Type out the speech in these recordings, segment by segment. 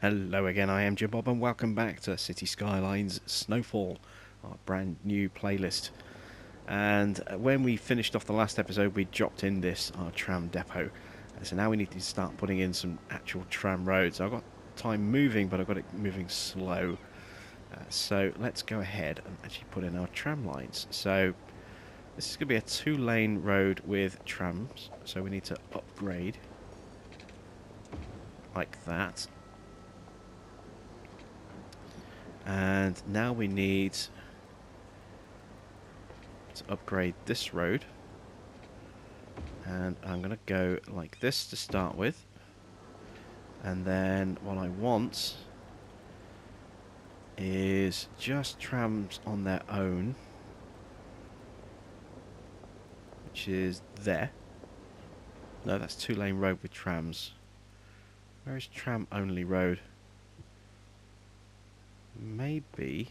Hello again, I am Jim Bob and welcome back to City Skylines Snowfall, our brand new playlist. And when we finished off the last episode, we dropped in our tram depot. So now we need to start putting in some actual tram roads. I've got time moving, but I've got it moving slow. So let's go ahead and actually put in our tram lines. So this is going to be a 2-lane road with trams, so we need to upgrade like that. And now we need to upgrade this road. And I'm going to go like this to start with. And then what I want is just trams on their own, which is there. No, that's 2-lane road with trams. Where is tram only road? Maybe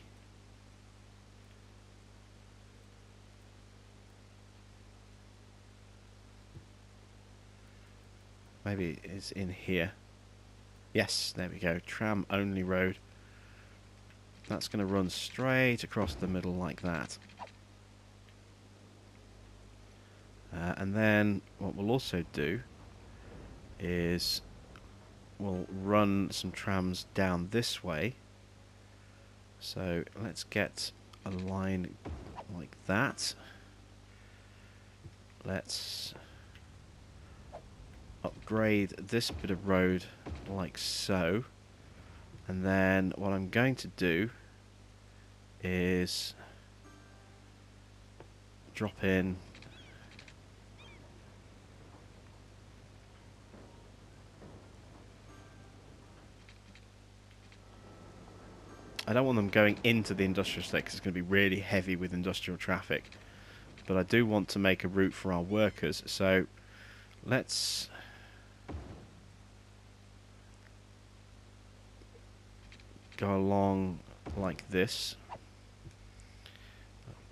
it's in here. Yes, there we go. Tram only road. That's going to run straight across the middle like that. And then what we'll also do is we'll run some trams down this way. So let's get a line like that. Let's upgrade this bit of road like so. And then what I'm going to do is drop in I don't want them going into the industrial estate because it's going to be really heavy with industrial traffic. But I do want to make a route for our workers. So let's go along like this. I'm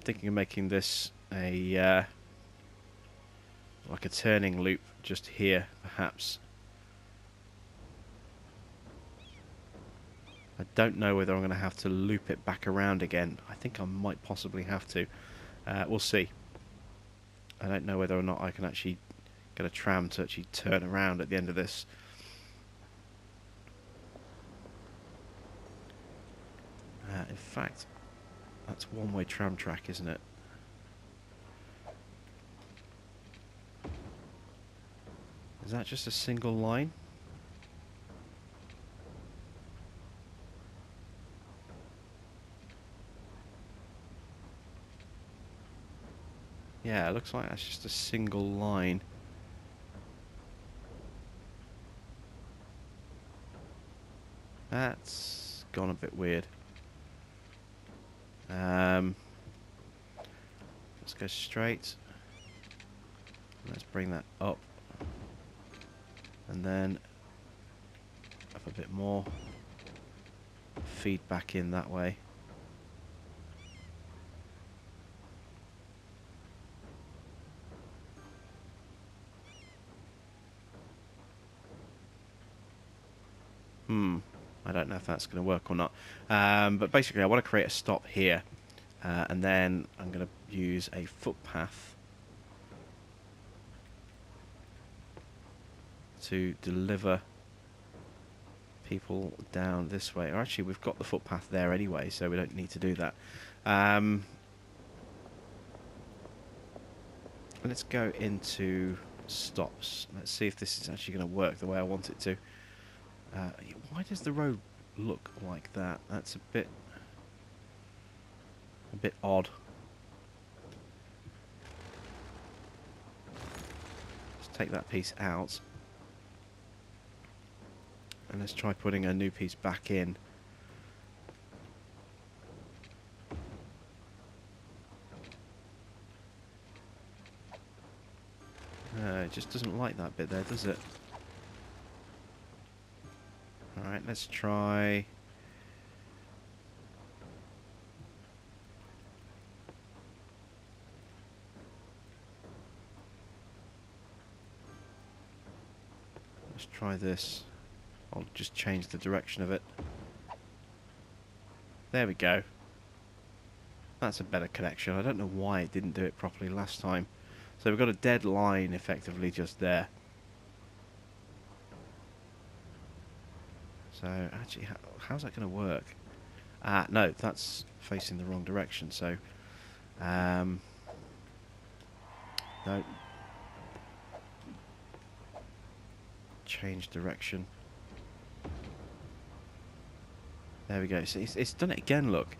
thinking of making this a like a turning loop just here, perhaps. I don't know whether I'm going to have to loop it back around again. I think I might possibly have to. We'll see. I don't know whether or not I can actually get a tram to actually turn around at the end of this. In fact, that's one-way tram track, isn't it? Is that just a single line? Yeah, it looks like that's just a single line. That's gone a bit weird. Let's go straight. Let's bring that up. And then up a bit more. Feed back in that way. I don't know if that's going to work or not. But basically I want to create a stop here. And then I'm going to use a footpath to deliver people down this way. Or actually, we've got the footpath there anyway, so we don't need to do that. Let's go into stops. Let's see if this is actually going to work the way I want it to. Why does the road look like that? That's a bit odd. Let's take that piece out. And let's try putting a new piece back in. It just doesn't like that bit there, does it? Alright, let's try... Let's try this. I'll just change the direction of it. There we go. That's a better connection. I don't know why it didn't do it properly last time. So we've got a dead line effectively just there. So actually, how's that going to work? Ah, no, that's facing the wrong direction. So, no. Change direction. There we go. See, it's done it again, look.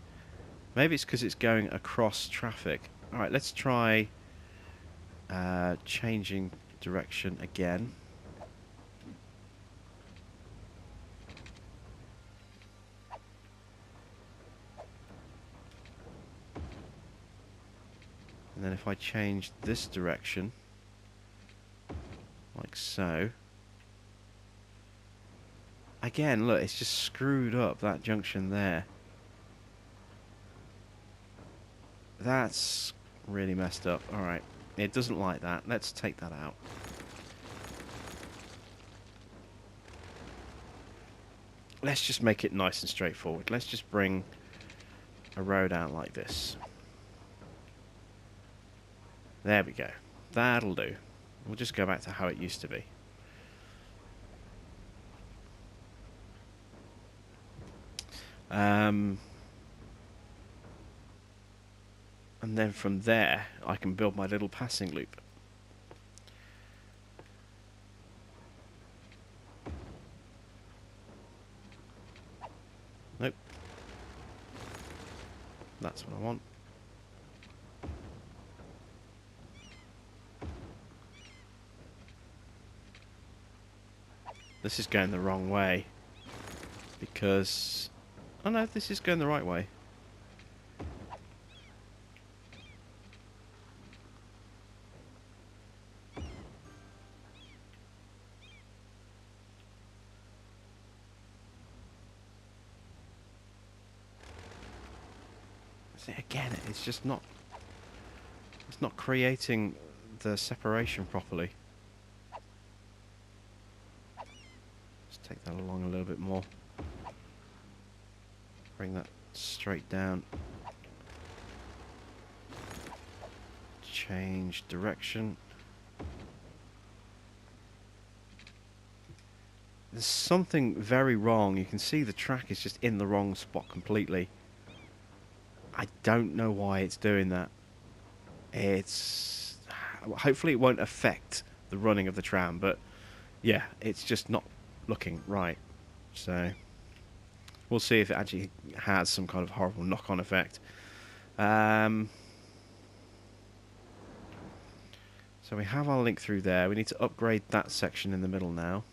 Maybe it's because it's going across traffic. Alright, let's try changing direction again. And then if I change this direction, like so. Again, look, it's just screwed up that junction there. That's really messed up. Alright, it doesn't like that. Let's take that out. Let's just make it nice and straightforward. Let's just bring a road out like this. There we go. That'll do. We'll just go back to how it used to be. And then from there, I can build my little passing loop. Nope. That's what I want. This is going the wrong way. Because... oh no, this is going the right way. See, again, it's just not... it's not creating the separation properly. Let's take that along a little bit more. Bring that straight down. Change direction. There's something very wrong. You can see the track is just in the wrong spot completely. I don't know why it's doing that. It's... hopefully it won't affect the running of the tram, but yeah, it's just not looking right. So we'll see if it actually has some kind of horrible knock-on effect. So we have our link through there. We need to upgrade that section in the middle now.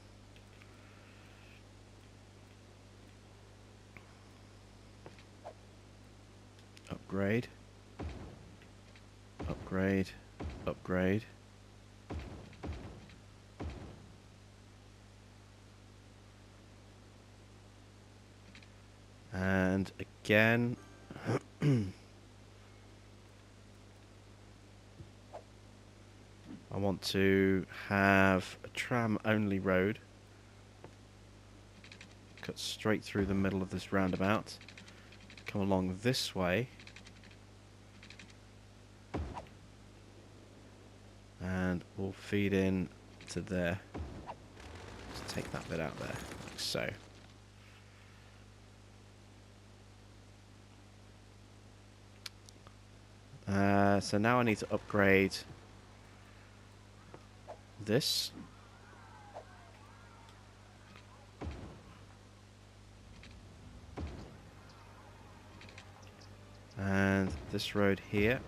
Upgrade. Upgrade. Upgrade. And again... I want to have a tram-only road. Cut straight through the middle of this roundabout. Come along this way. And we'll feed in to there. Just take that bit out there, like so. So now I need to upgrade this. And this road here.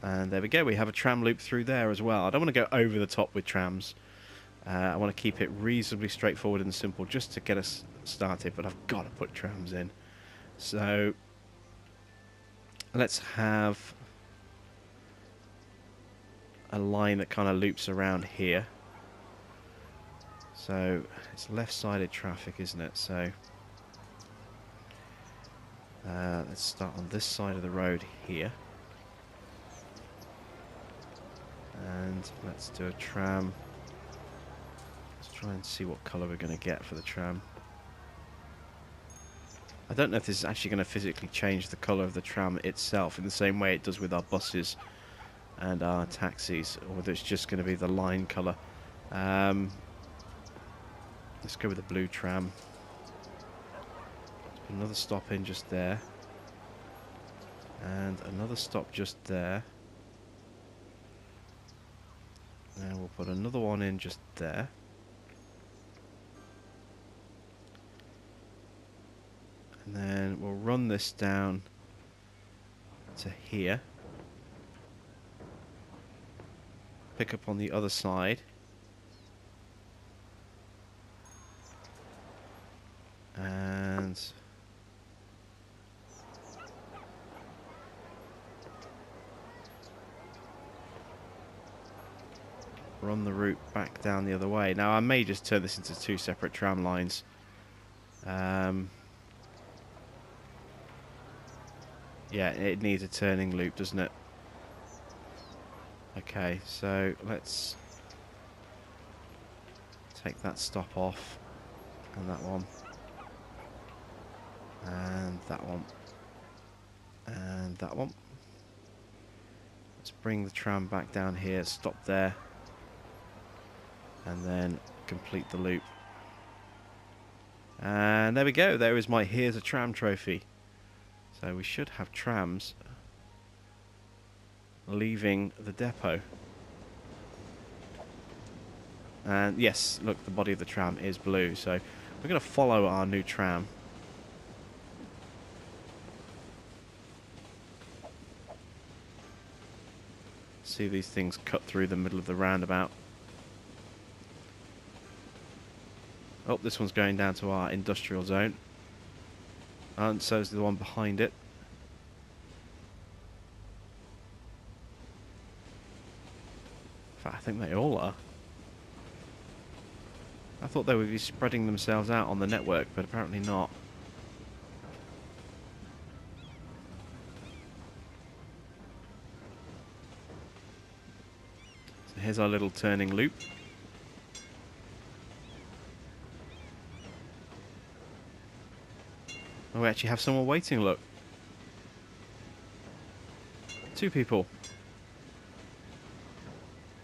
And there we go, we have a tram loop through there as well. I don't want to go over the top with trams. I want to keep it reasonably straightforward and simple just to get us started, but I've got to put trams in. So let's have a line that kind of loops around here. So it's left-sided traffic, isn't it? So let's start on this side of the road here. And let's do a tram. Let's try and see what colour we're going to get for the tram. I don't know if this is actually going to physically change the colour of the tram itself in the same way it does with our buses and our taxis, or whether it's just going to be the line colour. Let's go with the blue tram. Another stop in just there. And another stop just there. And we'll put another one in just there. And then we'll run this down to here. Pick up on the other side. And run the route back down the other way. Now I may just turn this into 2 separate tram lines. Yeah, it needs a turning loop, doesn't it? Okay, so let's take that stop off, and that one, and that one, and that one. Let's bring the tram back down here, stop there, and then complete the loop. And there we go, there is my Here's a Tram trophy. So we should have trams leaving the depot. And yes, look, the body of the tram is blue, so we're going to follow our new tram. See these things cut through the middle of the roundabout. Oh, this one's going down to our industrial zone. And so is the one behind it. In fact, I think they all are. I thought they would be spreading themselves out on the network, but apparently not. So here's our little turning loop. Oh, we actually have someone waiting, look. 2 people.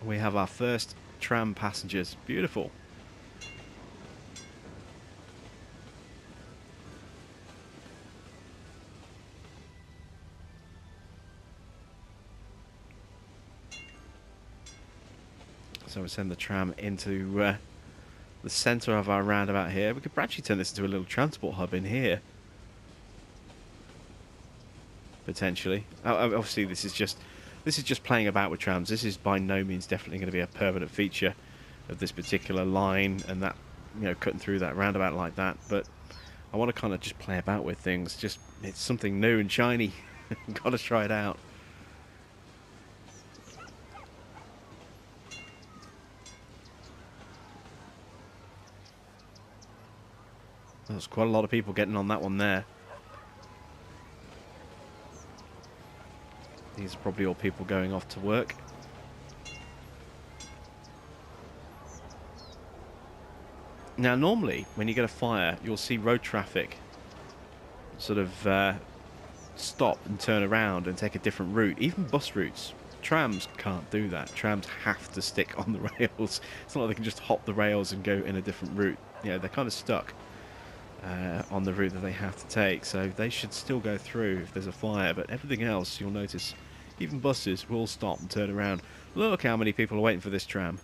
We have our first tram passengers. Beautiful. So we send the tram into the centre of our roundabout here. We could actually turn this into a little transport hub in here. Potentially. Obviously, this is just playing about with trams. This is by no means definitely going to be a permanent feature of this particular line, and that, you know, cutting through that roundabout like that. But I want to kind of just play about with things. Just, it's something new and shiny. Got to try it out. There's quite a lot of people getting on that one there. These are probably all people going off to work. Now, normally, when you get a fire, you'll see road traffic sort of stop and turn around and take a different route. Even bus routes. Trams can't do that. Trams have to stick on the rails. It's not like they can just hop the rails and go in a different route. You know, they're kind of stuck on the route that they have to take. So they should still go through if there's a fire. But everything else, you'll notice, even buses will stop and turn around. Look how many people are waiting for this tram.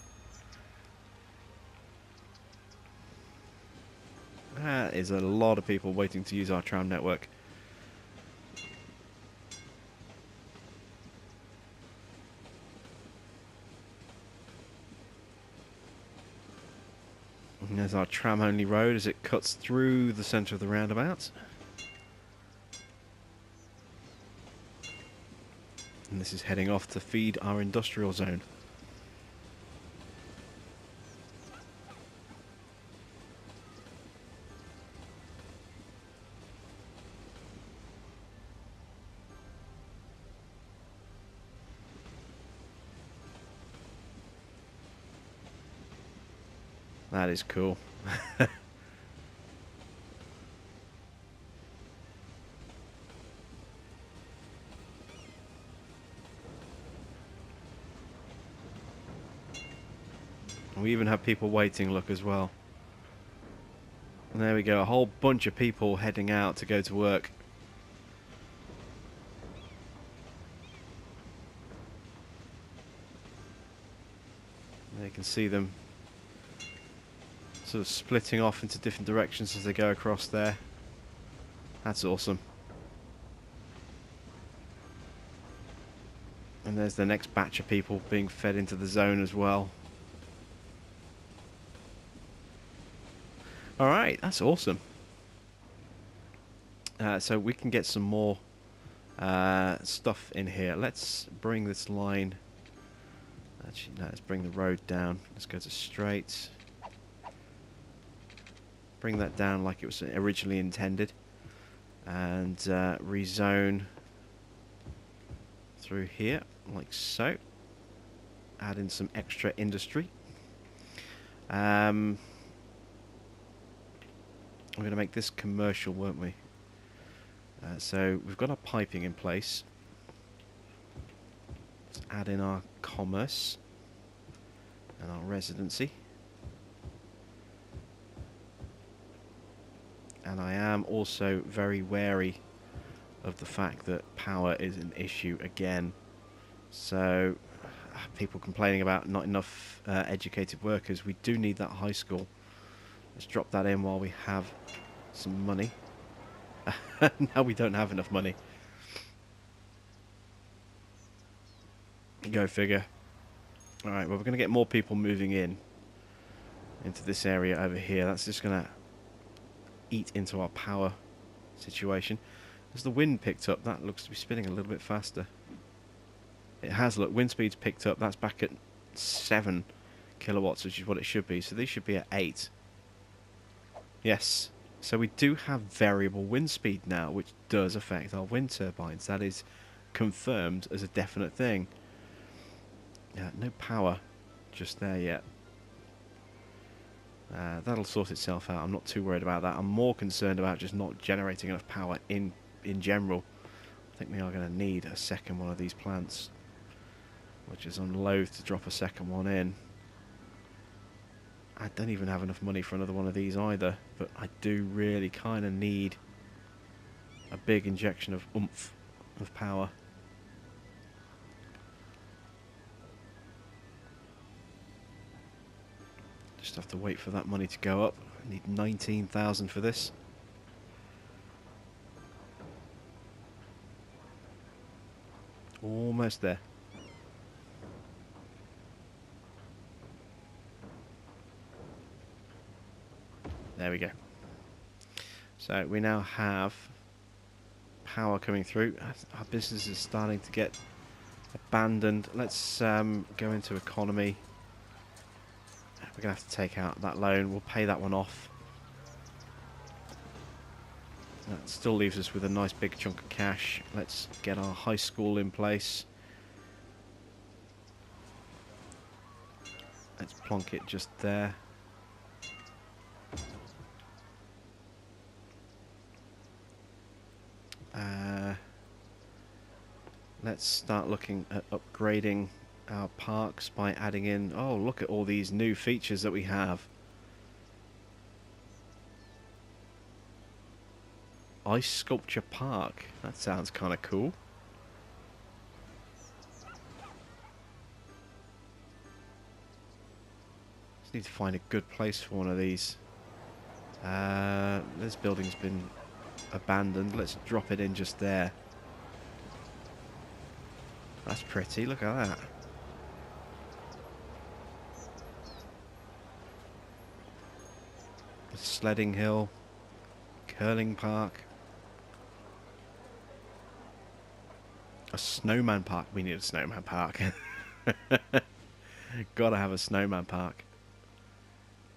That is a lot of people waiting to use our tram network. And there's our tram-only road as it cuts through the centre of the roundabout. And this is heading off to feed our industrial zone. That is cool. We even have people waiting, look, as well. And there we go, a whole bunch of people heading out to go to work. You can see them sort of splitting off into different directions as they go across there. That's awesome. And there's the next batch of people being fed into the zone as well. Alright, that's awesome. So we can get some more stuff in here. Let's bring this line... Actually, no, let's bring the road down. Let's go to straight. Bring that down like it was originally intended. And rezone through here, like so. Add in some extra industry. We're going to make this commercial, weren't we? So we've got our piping in place. Let's add in our commerce and our residency. And I am also very wary of the fact that power is an issue again. So people complaining about not enough educated workers. We do need that high school. Let's drop that in while we have some money. Now we don't have enough money. Go figure. Alright, well, we're going to get more people moving into this area over here. That's just going to eat into our power situation. As the wind picked up, that looks to be spinning a little bit faster. It has, look, wind speed's picked up. That's back at 7 kilowatts, which is what it should be. So these should be at 8. Yes. So we do have variable wind speed now, which does affect our wind turbines. That is confirmed as a definite thing. No power just there yet. That'll sort itself out. I'm not too worried about that. I'm more concerned about just not generating enough power in general. I think we are going to need a second one of these plants, which is I'm loath to drop a second one in. I don't even have enough money for another one of these either, but I do really kind of need a big injection of oomph of power. Just have to wait for that money to go up. I need 19,000 for this. Almost there. There we go. So we now have power coming through. Our business is starting to get abandoned. Let's go into economy. We're going to have to take out that loan. We'll pay that one off. That still leaves us with a nice big chunk of cash. Let's get our high school in place. Let's plonk it just there. Let's start looking at upgrading our parks by adding in... Oh, look at all these new features that we have. Ice Sculpture Park. That sounds kind of cool. Just need to find a good place for one of these. This building's been abandoned. Let's drop it in just there. That's pretty. Look at that. A sledding hill. Curling park. A snowman park. We need a snowman park. Gotta have a snowman park.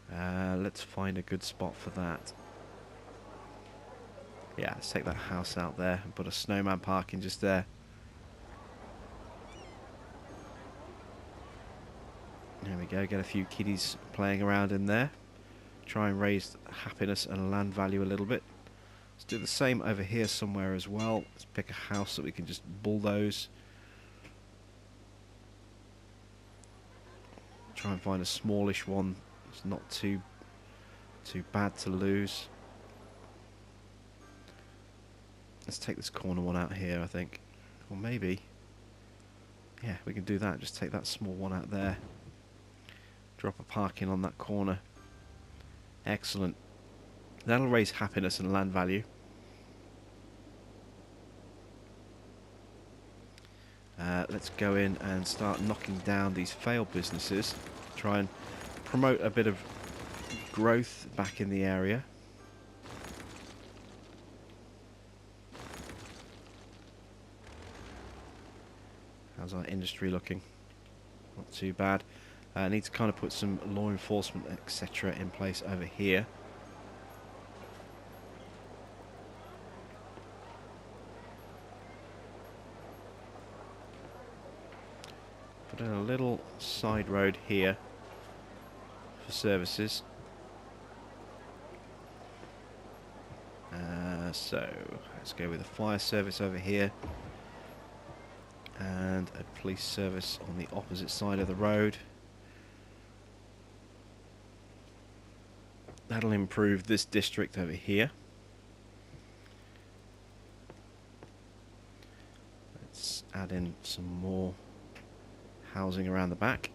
Let's find a good spot for that. Yeah, let's take that house out there and put a snowman park in just there. There we go, get a few kiddies playing around in there. try and raise happiness and land value a little bit. Let's do the same over here somewhere as well. Let's pick a house that we can just bulldoze. Try and find a smallish one. It's not too bad to lose. Let's take this corner one out here, I think. Or maybe... yeah, we can do that. Just take that small one out there. Drop a parking on that corner. Excellent. That'll raise happiness and land value. Let's go in and start knocking down these failed businesses. Try and promote a bit of growth back in the area. How's our industry looking? Not too bad. I need to kind of put some law enforcement, etc. in place over here. Put in a little side road here for services. So let's go with a fire service over here and a police service on the opposite side of the road. That'll improve this district over here. Let's add in some more housing around the back.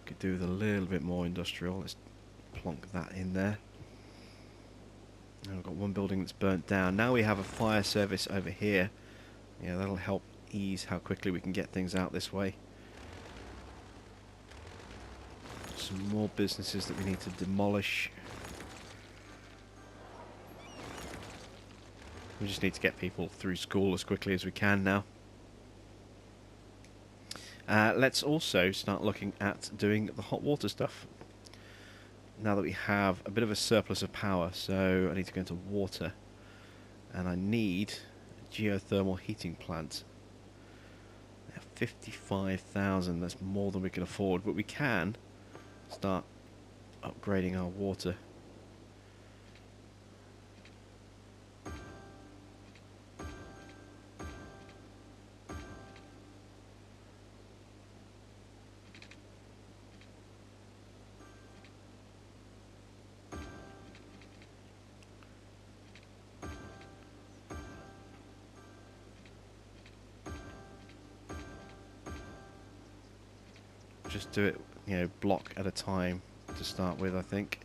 Could do with a little bit more industrial. Let's plonk that in there. Now we've got one building that's burnt down. Now we have a fire service over here. Yeah, that'll help ease how quickly we can get things out this way. Some more businesses that we need to demolish. We just need to get people through school as quickly as we can now. Let's also start looking at doing the hot water stuff. Now that we have a bit of a surplus of power, so I need to go into water. And I need a geothermal heating plant. 55,000, that's more than we can afford, but we can start upgrading our water. Just do it, you know, block at a time to start with, I think.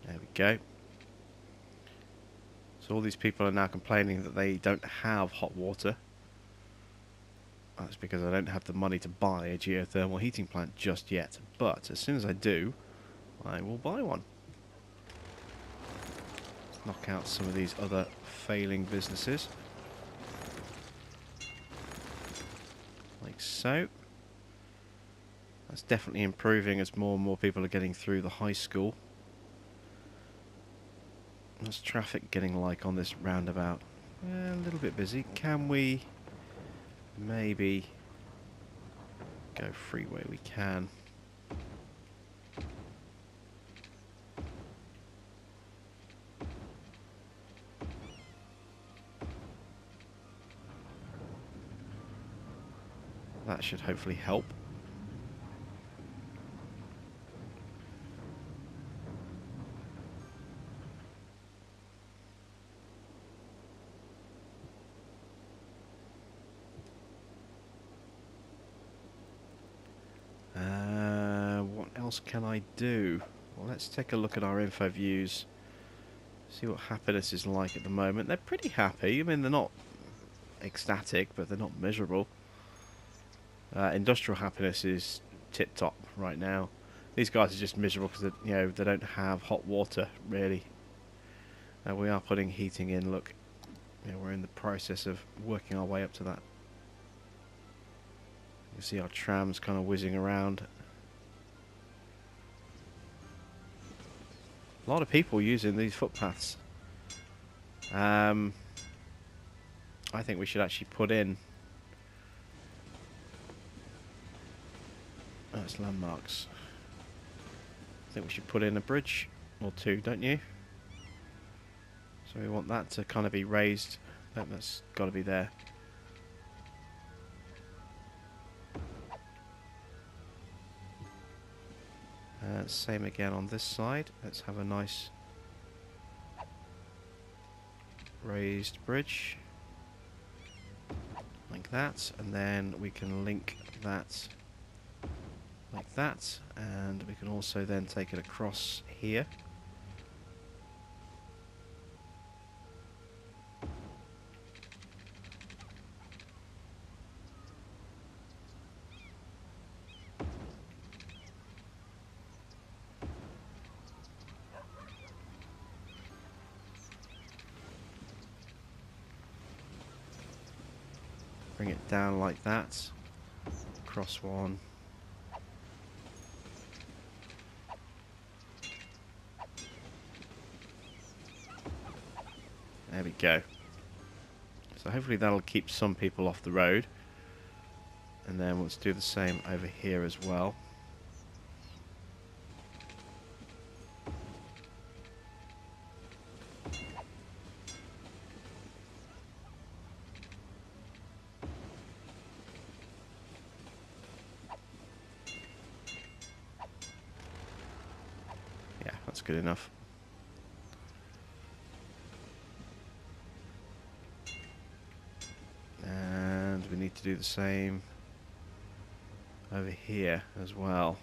There we go. So all these people are now complaining that they don't have hot water. That's because I don't have the money to buy a geothermal heating plant just yet. But as soon as I do, I will buy one. Knock out some of these other failing businesses. Like so. That's definitely improving as more and more people are getting through the high school. What's traffic getting like on this roundabout? A little bit busy. Can we maybe go freeway? We can. That should hopefully help. What else can I do? Well, let's take a look at our info views. See what happiness is like at the moment. They're pretty happy. I mean, they're not ecstatic, but they're not miserable. Industrial happiness is tip-top right now. These guys are just miserable because they don't have hot water really. We are putting heating in. Look, we're in the process of working our way up to that. You see our trams kind of whizzing around. A lot of people using these footpaths. I think we should actually put in... That's landmarks. I think we should put in a bridge or two, don't you? So we want that to kind of be raised. That's got to be there. Same again on this side. Let's have a nice raised bridge like that, and then we can link that like that, and we can also then take it across here. Bring it down like that. Cross one. There we go. So hopefully that'll keep some people off the road. And then let's do the same over here as well. Yeah, that's good enough. And we need to do the same over here as well.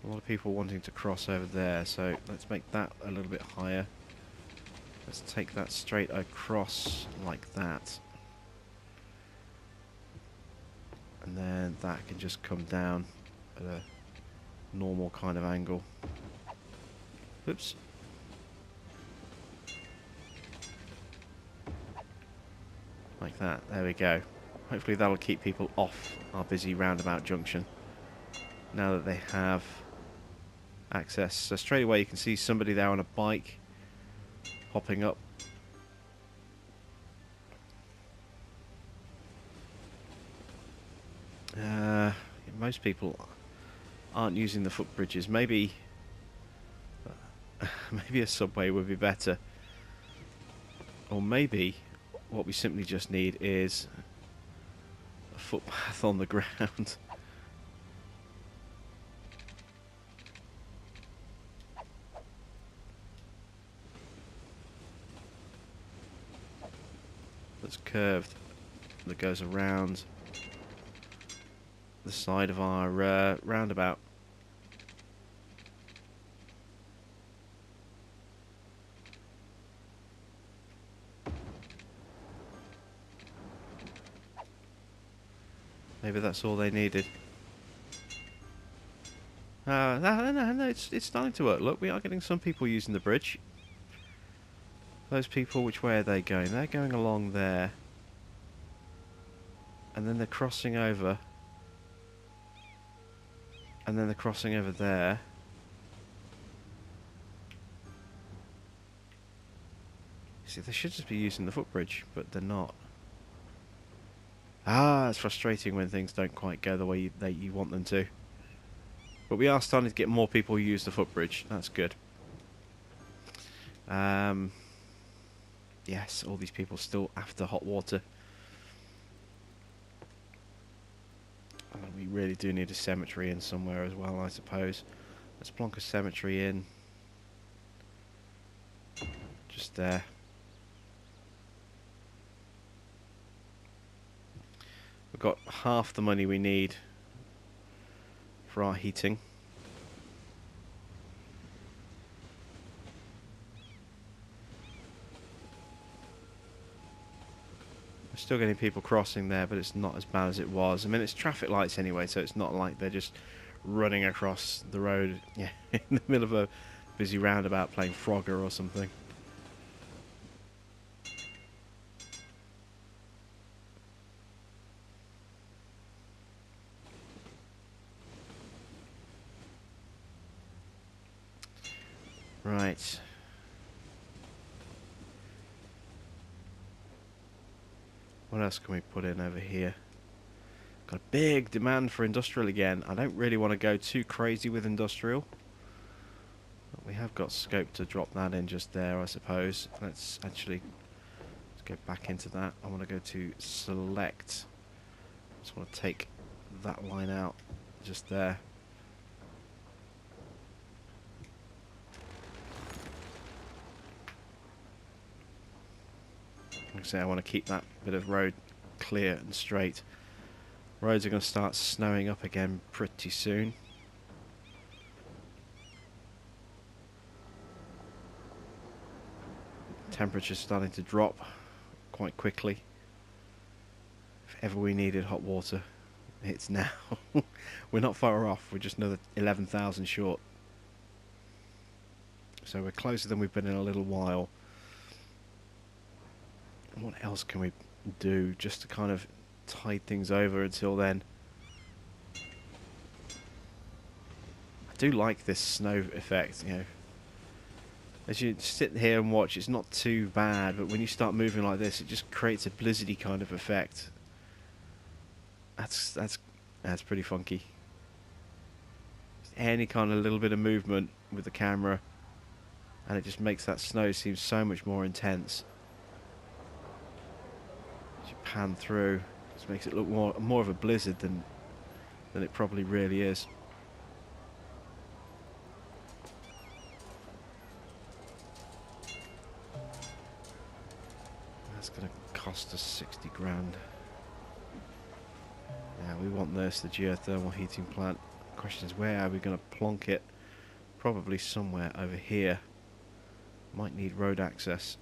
A lot of people wanting to cross over there, so let's make that a little bit higher. Let's take that straight across like that. And then that can just come down at a normal kind of angle. Oops. Like that. There we go. Hopefully that'll keep people off our busy roundabout junction now that they have access. So straight away you can see somebody there on a bike hopping up. Most people aren't using the footbridges. Maybe maybe a subway would be better. Or maybe what we simply just need is a footpath on the ground. That's curved, that goes around the side of our roundabout. Maybe that's all they needed. No, it's starting to work. Look, we are getting some people using the bridge. Those people, which way are they going? They're going along there. And then they're crossing over. And then they're crossing over there. See, they should just be using the footbridge, but they're not. Ah, it's frustrating when things don't quite go the way you want them to. But we are starting to get more people who use the footbridge. That's good. Yes, all these people still after hot water. We really do need a cemetery in somewhere as well, I suppose. Let's plonk a cemetery in. Just there. We've got half the money we need for our heating. We're still getting people crossing there, but it's not as bad as it was. I mean, it's traffic lights anyway, so it's not like they're just running across the road, yeah, in the middle of a busy roundabout playing Frogger or something. Right. What else can we put in over here? Got a big demand for industrial again. I don't really want to go too crazy with industrial. But we have got scope to drop that in just there, I suppose. Let's go back into that. I want to go to select. Just want to take that line out just there. Like I say, I want to keep that bit of road clear and straight. Roads are going to start snowing up again pretty soon. Temperature's starting to drop quite quickly. If ever we needed hot water, it's now. We're not far off, we're just another 11,000 short. So we're closer than we've been in a little while. What else can we do just to kind of tide things over until then? I do like this snow effect, you know. As you sit here and watch, it's not too bad, but when you start moving like this, it just creates a blizzardy kind of effect. That's pretty funky. Any kind of little bit of movement with the camera, and it just makes that snow seem so much more intense. As you pan through, just makes it look more of a blizzard than it probably really is. That's going to cost us 60 grand. Yeah, we want this, the geothermal heating plant. The question is, where are we going to plonk it? Probably somewhere over here. Might need road access.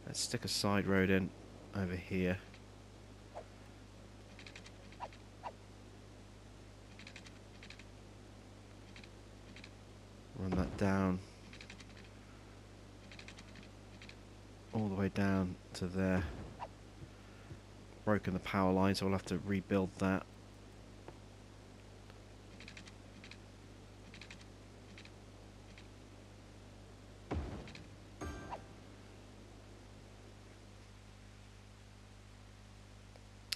Let's stick a side road in over here. Run that down. All the way down to there. Broken the power line, so we'll have to rebuild that.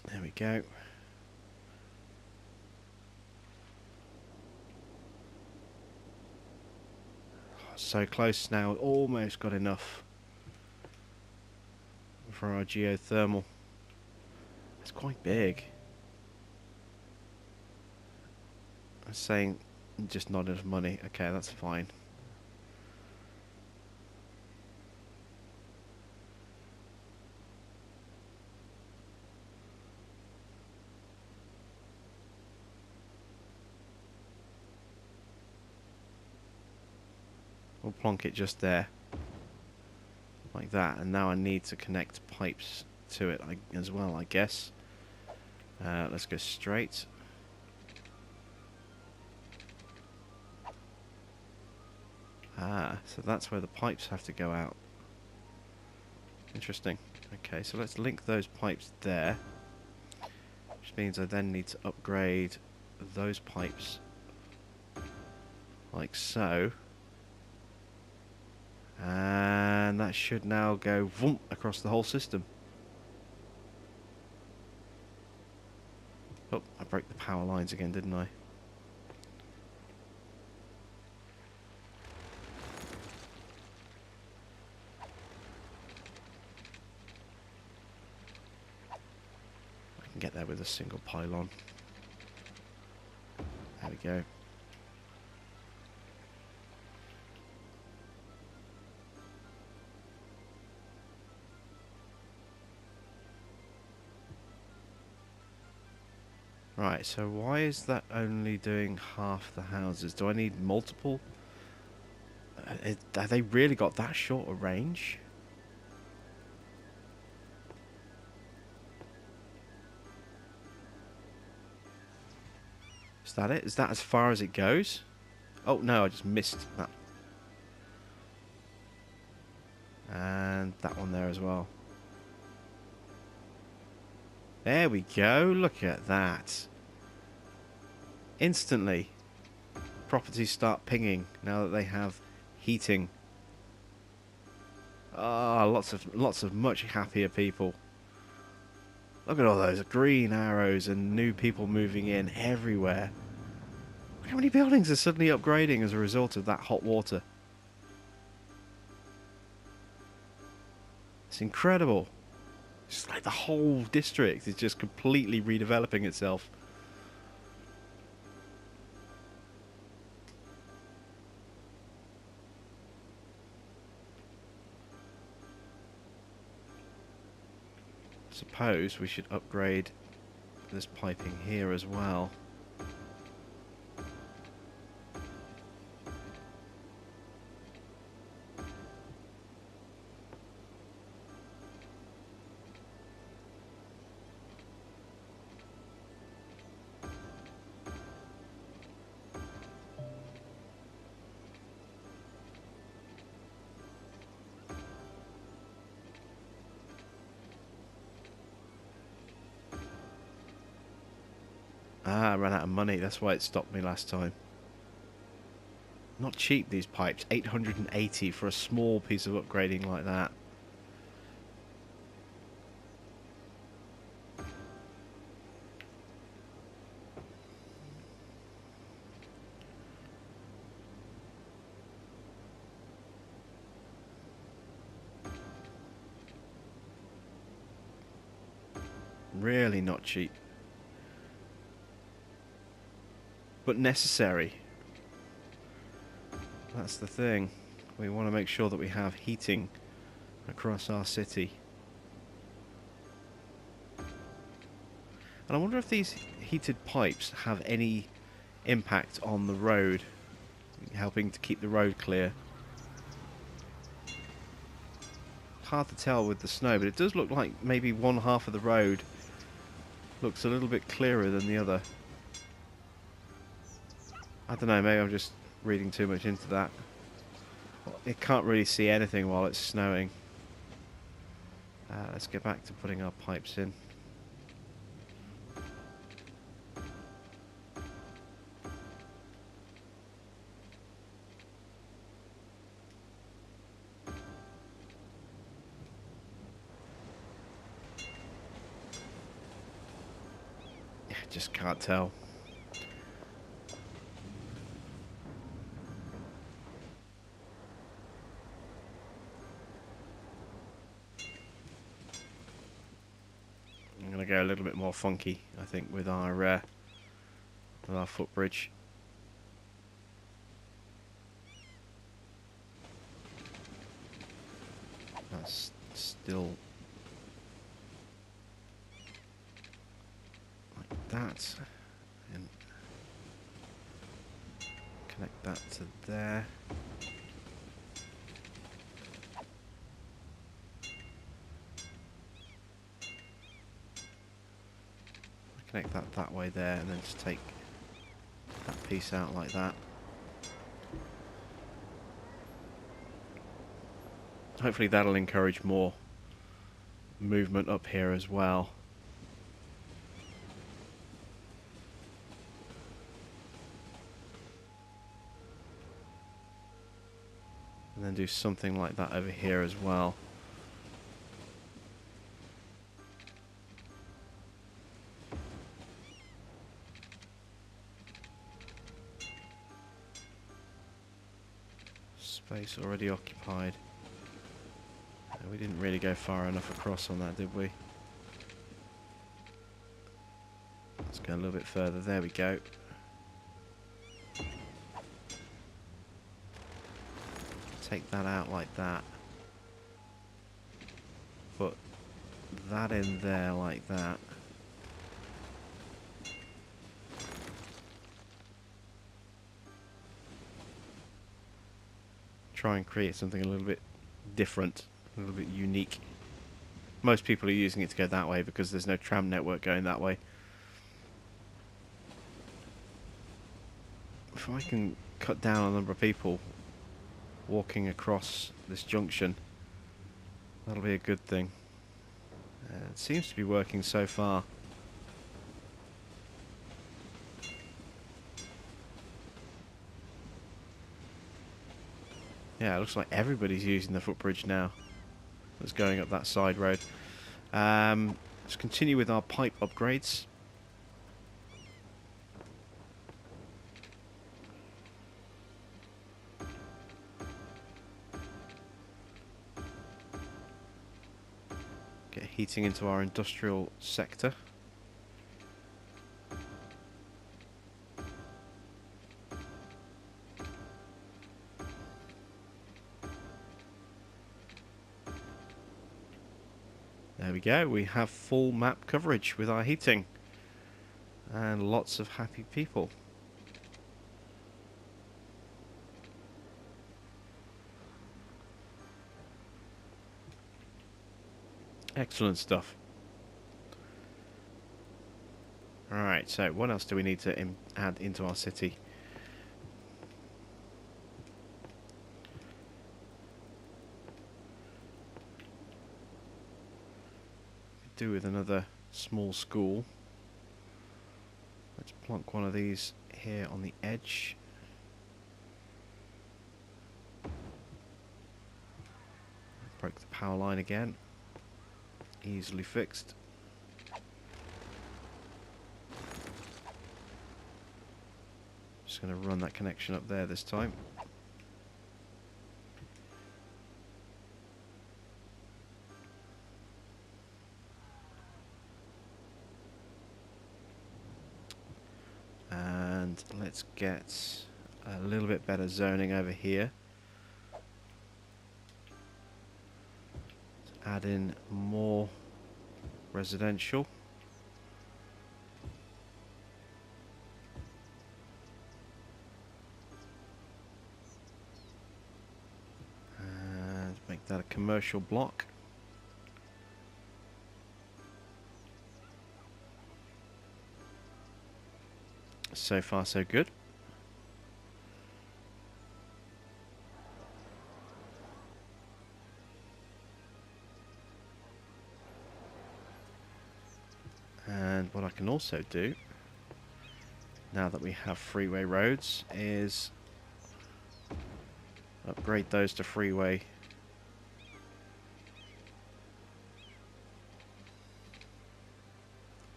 There we go. So close now, almost got enough for our geothermal. It's quite big. I'm saying just not enough money. Okay, that's fine. We'll plonk it just there. Like that. And now I need to connect pipes to it as well, I guess. Let's go straight. Ah, so that's where the pipes have to go out. Interesting. Okay, so let's link those pipes there. Which means I then need to upgrade those pipes. Like so. And that should now go vroom across the whole system. Oh, I broke the power lines again, didn't I? I can get there with a single pylon. There we go. Right, so why is that only doing half the houses? Do I need multiple? Have they really got that short a range? Is that it? Is that as far as it goes? Oh no, I just missed that. And that one there as well. There we go, look at that. Instantly. properties start pinging now that they have heating. Ah, lots of much happier people. Look at all those green arrows and new people moving in everywhere. How many buildings are suddenly upgrading as a result of that hot water? It's incredible. It's like the whole district is just completely redeveloping itself. Suppose we should upgrade this piping here as well. Ah, I ran out of money. That's why it stopped me last time. Not cheap, these pipes. 880 for a small piece of upgrading like that. Really not cheap. But necessary. That's the thing. We want to make sure that we have heating across our city. And I wonder if these heated pipes have any impact on the road, helping to keep the road clear. Hard to tell with the snow, but it does look like maybe one half of the road looks a little bit clearer than the other. I don't know, maybe I'm just reading too much into that. It can't really see anything while it's snowing. Let's get back to putting our pipes in. Yeah, just can't tell. I'm going to go a little bit more funky, I think, with our footbridge. That's still like that, and connect that to there. Connect that way there, and then just take that piece out like that. Hopefully that'll encourage more movement up here as well. And then do something like that over here as well. Space already occupied. We didn't really go far enough across on that, did we? Let's go a little bit further. There we go. Take that out like that. Put that in there like that. Try and create something a little bit different, a little bit unique. Most people are using it to go that way because there's no tram network going that way. If I can cut down on the number of people walking across this junction, that'll be a good thing. It seems to be working so far. Yeah, it looks like everybody's using the footbridge now that's going up that side road. Let's continue with our pipe upgrades. Get heating into our industrial sector. There we go, we have full map coverage with our heating. And lots of happy people. Excellent stuff. Alright, so what else do we need to add into our city? Do with another small school. Let's plonk one of these here on the edge. Broke the power line again. Easily fixed. Just going to run that connection up there this time. And let's get a little bit better zoning over here. Add in more residential. And make that a commercial block. So far so good. And what I can also do, now that we have freeway roads, is upgrade those to freeway.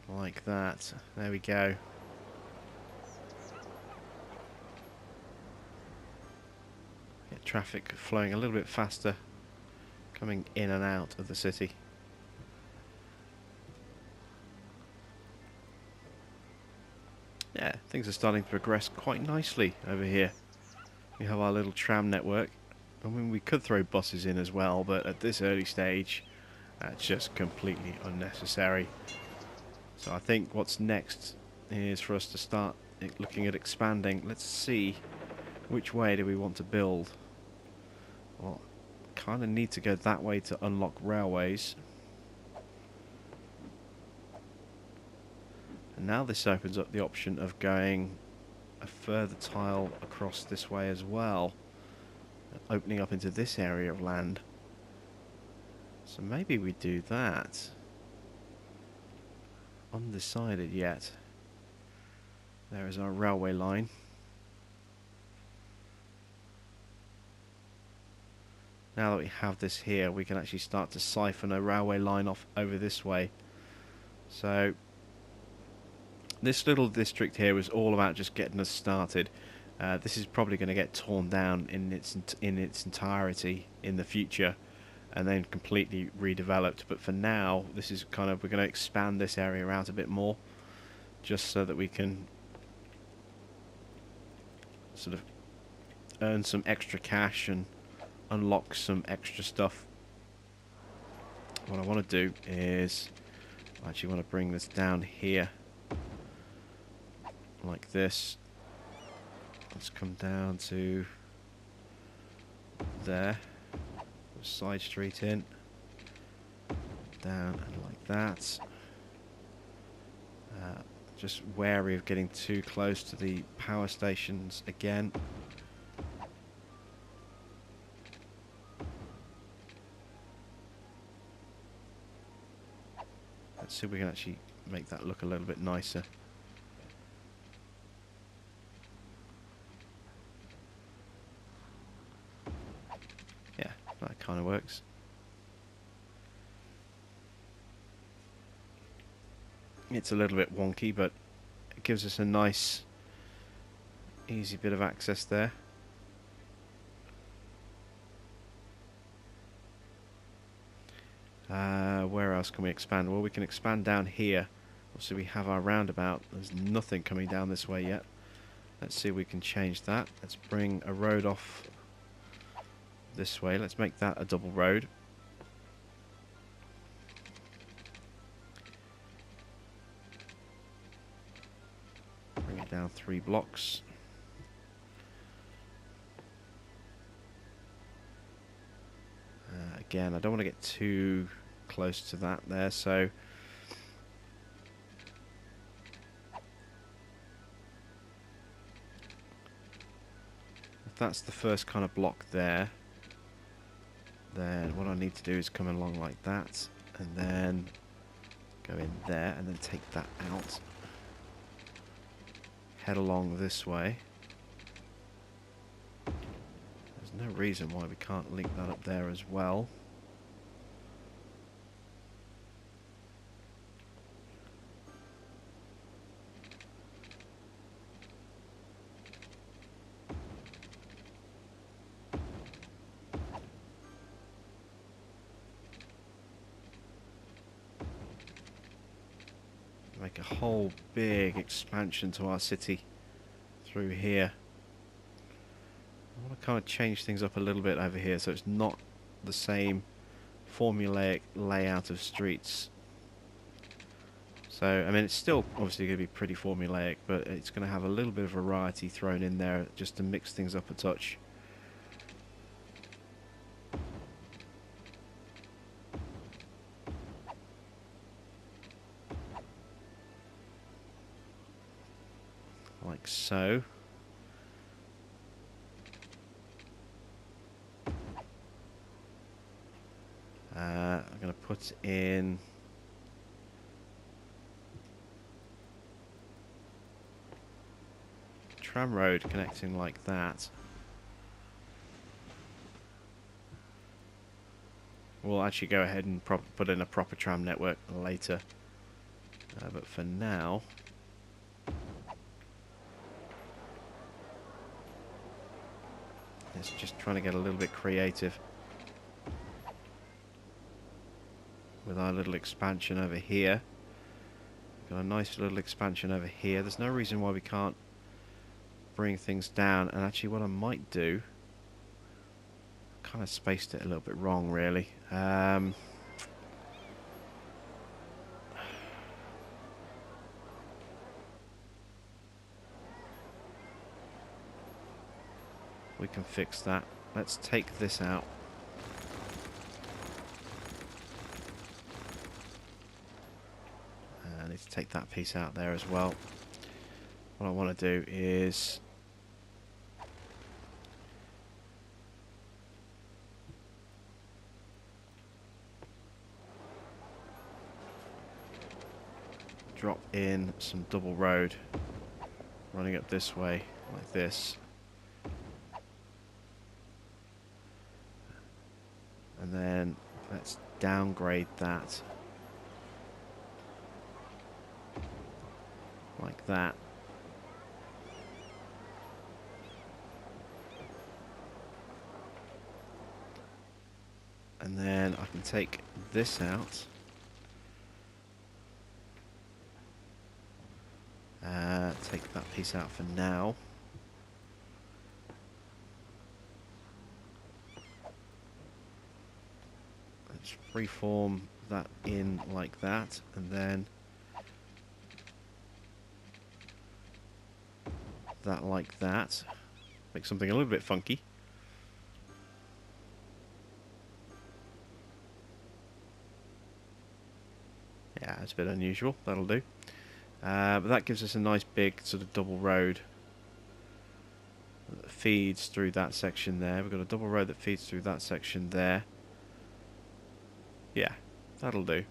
Like that. There we go. Get traffic flowing a little bit faster, coming in and out of the city. Yeah, things are starting to progress quite nicely over here. We have our little tram network. I mean, we could throw buses in as well, but at this early stage, that's just completely unnecessary. So I think what's next is for us to start looking at expanding. Let's see, which way do we want to build? Well, kind of need to go that way to unlock railways. And now this opens up the option of going a further tile across this way as well, opening up into this area of land. So maybe we do that. Undecided yet. There is our railway line. Now that we have this here, we can actually start to siphon a railway line off over this way. So this little district here was all about just getting us started. This is probably going to get torn down in its entirety in the future, and then completely redeveloped. But for now, this is kind of, we're going to expand this area out a bit more, just so that we can sort of earn some extra cash and unlock some extra stuff. What I want to do is, I actually want to bring this down here like this. Let's come down to there, side street in, down and like that. Just wary of getting too close to the power stations again. Let's see if we can actually make that look a little bit nicer. kind of works. It's a little bit wonky, but it gives us a nice, easy bit of access there. Where else can we expand? Well, we can expand down here. So we have our roundabout. There's nothing coming down this way yet. Let's see if we can change that. Let's bring a road off this way. Let's make that a double road. Bring it down 3 blocks. Again, I don't want to get too close to that there, so if that's the first kind of block there, then what I need to do is come along like that, and then go in there, and then take that out. Head along this way. There's no reason why we can't link that up there as well. Make a whole big expansion to our city through here. I want to kind of change things up a little bit over here so it's not the same formulaic layout of streets. So, I mean, it's still obviously going to be pretty formulaic, but it's going to have a little bit of variety thrown in there just to mix things up a touch. Like so. I'm going to put in tram road connecting like that. We'll actually go ahead and put in a proper tram network later. But for now, it's just trying to get a little bit creative with our little expansion over here. Got a nice little expansion over here. There's no reason why we can't bring things down. And actually what I might do, kind of spaced it a little bit wrong really. We can fix that. Let's take this out. I need to take that piece out there as well. What I want to do is drop in some double road running up this way like this. And then let's downgrade that like that. And then I can take this out. Take that piece out for now. Let's freeform that in like that, and then that like that. Make something a little bit funky. Yeah, it's a bit unusual. That'll do. But that gives us a nice big sort of double road that feeds through that section there. We've got a double road that feeds through that section there. Yeah, that'll do.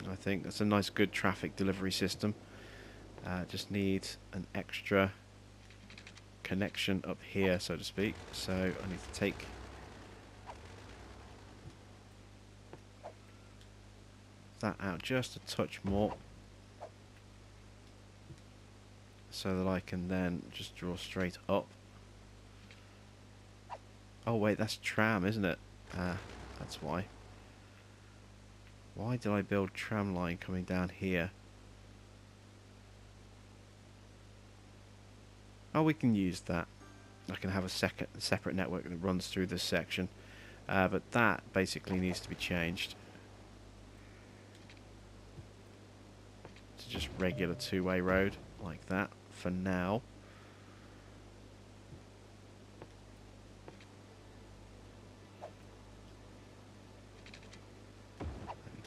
I think that's a nice good traffic delivery system. Just need an extra connection up here, so to speak. So I need to take that out just a touch more, so that I can then just draw straight up. Oh wait, that's tram, isn't it? That's why. Why did I build tram line coming down here? Oh, we can use that. I can have a separate network that runs through this section. But that basically needs to be changed to just regular two-way road like that for now.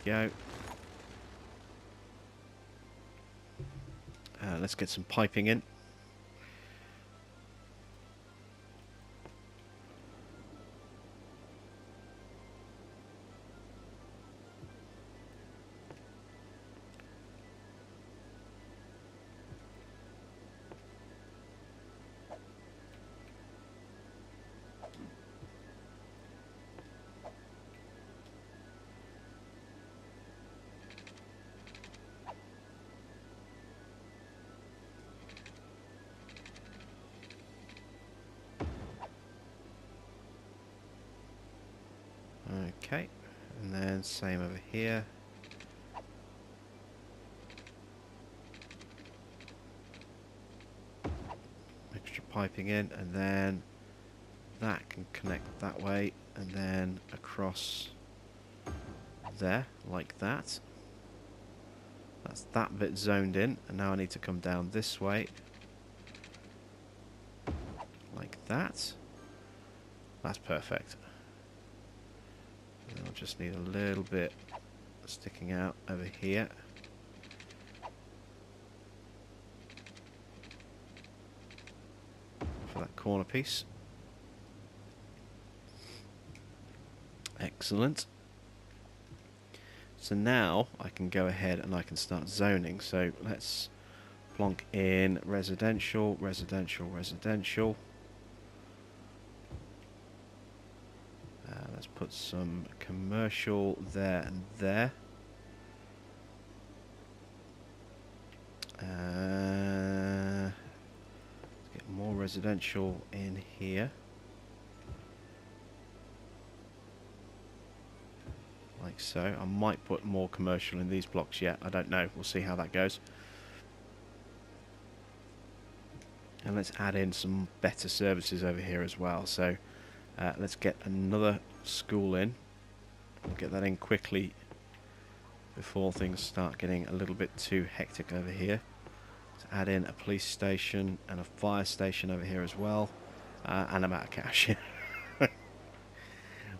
There we go. Let's get some piping in. Okay, and then same over here. Extra piping in, and then that can connect that way, and then across there, like that. That's that bit zoned in, and now I need to come down this way, like that. That's perfect. I'll just need a little bit sticking out over here. For that corner piece. Excellent. So now I can go ahead and I can start zoning. So let's plonk in residential, residential, residential. Let's put some commercial there and there. Let's get more residential in here. Like so. I might put more commercial in these blocks yet. I don't know. We'll see how that goes. And let's add in some better services over here as well. So let's get another school in. We'll get that in quickly before things start getting a little bit too hectic over here. Let's add in a police station and a fire station over here as well. And I'm out of cash.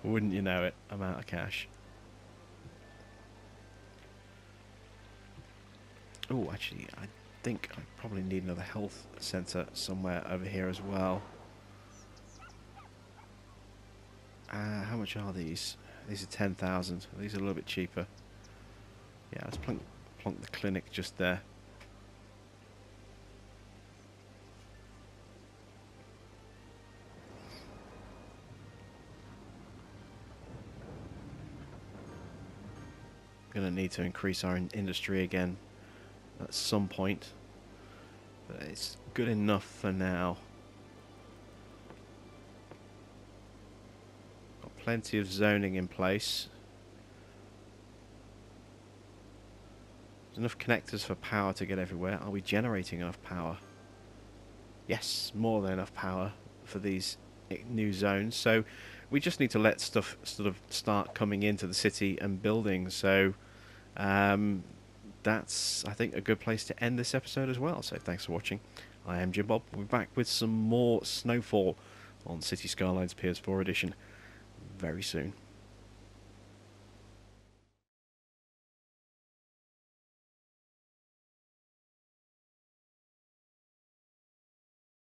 Wouldn't you know it, I'm out of cash. Oh, actually, I think I probably need another health centre somewhere over here as well. How much are these? These are 10,000. These are a little bit cheaper. Yeah, let's plonk the clinic just there. Gonna need to increase our industry again at some point, but it's good enough for now. Plenty of zoning in place. There's enough connectors for power to get everywhere. Are we generating enough power? Yes, more than enough power for these new zones. So we just need to let stuff sort of start coming into the city and building. So that's, I think, a good place to end this episode as well. So thanks for watching. I am Jim Bob. We'll be back with some more Snowfall on City Skylines PS4 Edition very soon.